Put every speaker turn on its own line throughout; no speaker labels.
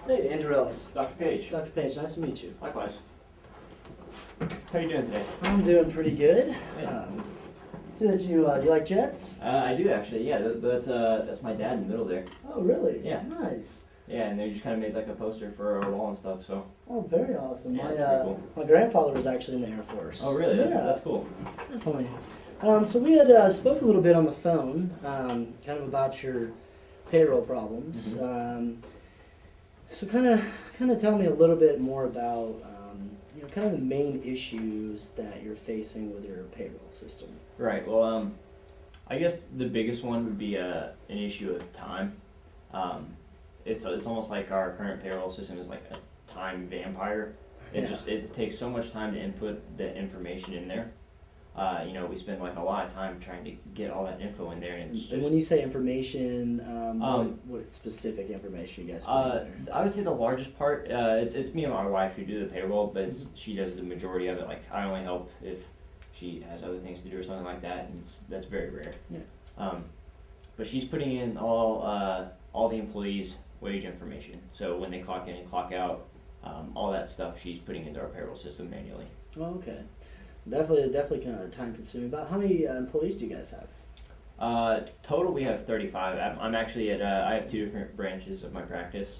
Hey, Andrew Ellis.
Dr. Page.
Dr. Page, nice to meet you.
Likewise. How are you doing today?
I'm doing pretty good.
Yeah.
See that you like jets?
I do actually, yeah. That's my dad in the middle there.
Oh, really?
Yeah.
Nice.
Yeah, and they just kind of made like a poster for our wall and stuff, so.
Oh, very awesome.
Yeah, that's pretty cool.
My grandfather was actually in the Air Force.
Oh, really?
Yeah.
That's cool.
Definitely. So we had spoke a little bit on the phone, kind of about your payroll problems.
Mm-hmm.
So kind of tell me a little bit more about kind of the main issues that you're facing with your payroll system.
Right. Well, I guess the biggest one would be an issue of time. It's almost like our current payroll system is like a time vampire. It takes so much time to input the information in there. We spend like a lot of time trying to get all that info in there, and it's just.
And when you say information, what specific information you guys put in there?
I would say the largest part, it's me and my wife who do the payroll, but she does the majority of it. Like I only help if she has other things to do or something like that, and that's very rare.
Yeah.
But she's putting in all the employees' wage information. So when they clock in and clock out, all that stuff she's putting into our payroll system manually.
Oh, okay. Definitely kind of time consuming. About how many employees do you guys have?
Total, we have 35. I'm actually at, I have two different branches of my practice.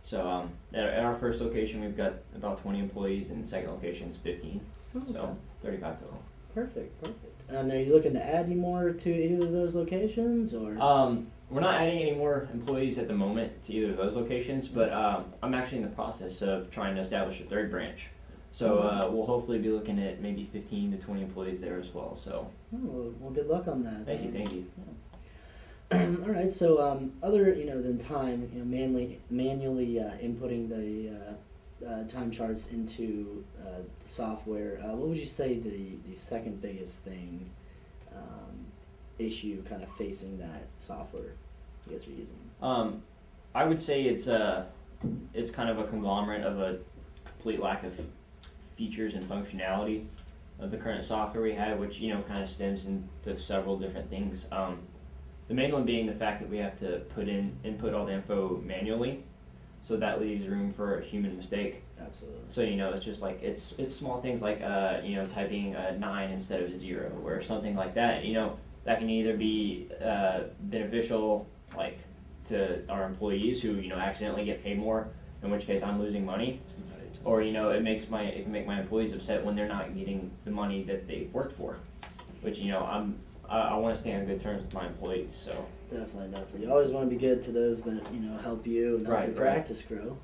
So at our first location, we've got about 20 employees, and the second location is 15.
Oh, okay.
So 35 total.
Perfect. And are you looking to add any more to either of those locations, or?
We're not adding any more employees at the moment to either of those locations, but I'm actually in the process of trying to establish a third branch. So we'll hopefully be looking at maybe 15 to 20 employees there as well. So.
Oh, well, good luck on that.
Thank you.
Yeah. All right. So other than time, manually inputting the time charts into the software. What would you say the second biggest thing issue kind of facing that software you guys are using?
I would say it's kind of a conglomerate of a complete lack of features and functionality of the current software we have, which kind of stems into several different things. The main one being the fact that we have to input all the info manually, so that leaves room for a human mistake.
Absolutely.
So it's just like it's small things like typing a 9 instead of a 0 or something like that. That can either be beneficial like to our employees who accidentally get paid more, in which case I'm losing money. Or it can make my employees upset when they're not getting the money that they've worked for, which I want to stay on good terms with my employees. So
definitely, you always want to be good to those that help you and help your practice grow.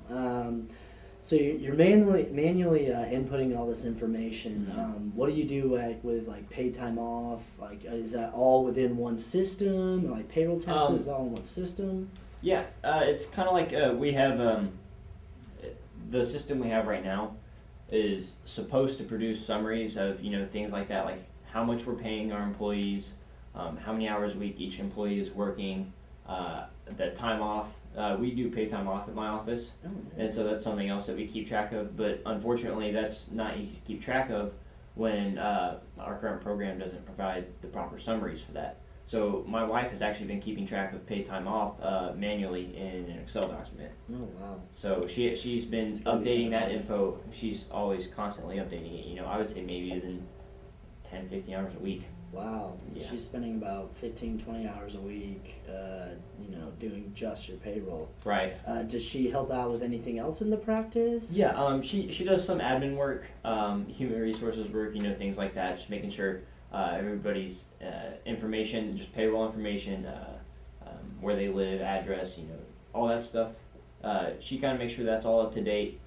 So you're manually inputting all this information. What do you do with paid time off? Is that all within one system? Like payroll taxes is all in one system?
Yeah, it's kind of like we have. The system we have right now is supposed to produce summaries of things like that, like how much we're paying our employees, how many hours a week each employee is working, the time off. We do pay time off at my office, and so that's something else that we keep track of. But unfortunately, that's not easy to keep track of when our current program doesn't provide the proper summaries for that. So my wife has actually been keeping track of paid time off manually in an Excel document.
Oh, wow.
So she's been updating that info. She's always constantly updating it. I would say maybe even 10, 15 hours a week.
Wow. So
Yeah.
she's spending about 15, 20 hours a week, doing just your payroll.
Right.
Does she help out with anything else in the practice?
Yeah. She does some admin work, human resources work, things like that. Just making sure everybody's information, just payroll information, where they live, address, all that stuff. She kind of makes sure that's all up to date.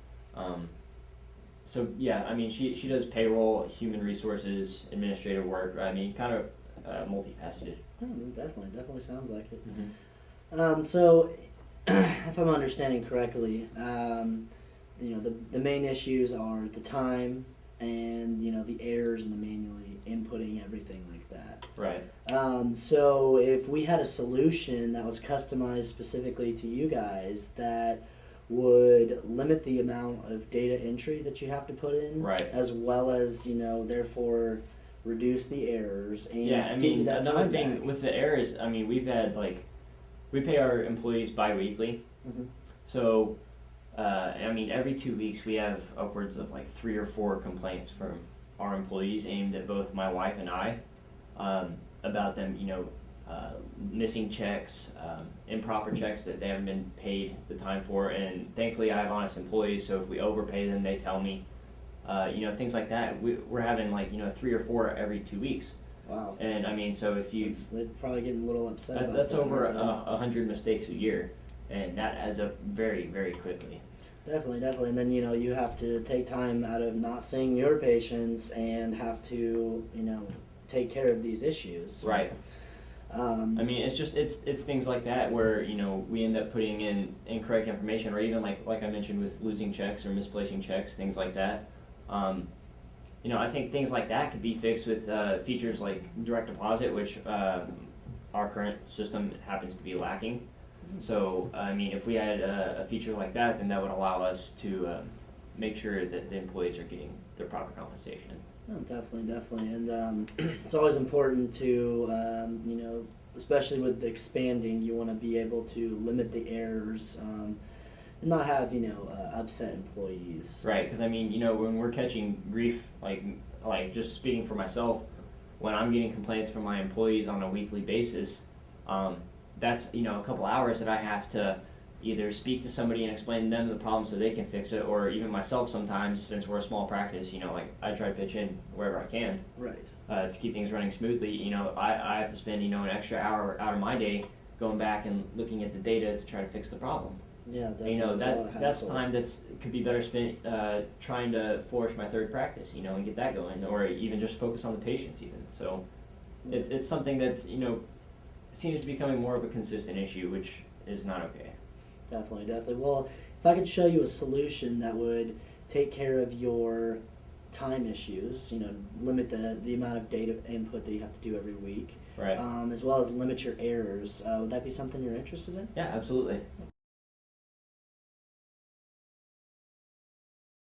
So yeah, she does payroll, human resources, administrative work. Kind of multifaceted.
Oh, definitely sounds like it.
Mm-hmm.
So, if I'm understanding correctly, the main issues are the time and the errors in the manually inputting everything like that.
Right.
So if we had a solution that was customized specifically to you guys that would limit the amount of data entry that you have to put in,
right,
as well as therefore reduce the errors and
give you that another thing back. With the errors, we've had we pay our employees bi-weekly,
mm-hmm.
so I mean, every 2 weeks we have upwards of like 3 or 4 complaints from our employees aimed at both my wife and I, about them, missing checks, improper checks that they haven't been paid the time for. And thankfully I have honest employees, so if we overpay them, they tell me, things like that. We're having 3 or 4 every 2 weeks.
Wow.
And I mean, so if you,
they're probably getting a little upset about
that's
that,
over
aren't they?
100 mistakes a year, and that adds up very, very quickly.
Definitely. And then, you have to take time out of not seeing your patients and have to, take care of these issues.
Right. I mean, it's things like that where, we end up putting in incorrect information, or even like I mentioned with losing checks or misplacing checks, things like that. I think things like that could be fixed with features like direct deposit, which our current system happens to be lacking. So, I mean, if we had a feature like that, then that would allow us to make sure that the employees are getting their proper compensation.
Oh, definitely. And it's always important to, especially with the expanding, you want to be able to limit the errors and not have, upset employees.
Right, because I mean, when we're catching grief, like just speaking for myself, when I'm getting complaints from my employees on a weekly basis, that's, a couple hours that I have to either speak to somebody and explain to them the problem so they can fix it, or even myself sometimes, since we're a small practice, I try to pitch in wherever I can.
Right.
To keep things running smoothly. I have to spend, an extra hour out of my day going back and looking at the data to try to fix the problem.
Yeah, definitely.
That's time could be better spent trying to flourish my third practice, and get that going, or even just focus on the patients even. So it's something that's, seems to be becoming more of a consistent issue, which is not okay.
Definitely. Well, if I could show you a solution that would take care of your time issues, limit the amount of data input that you have to do every week,
Right.
As well as limit your errors, would that be something you're interested in?
Yeah, absolutely.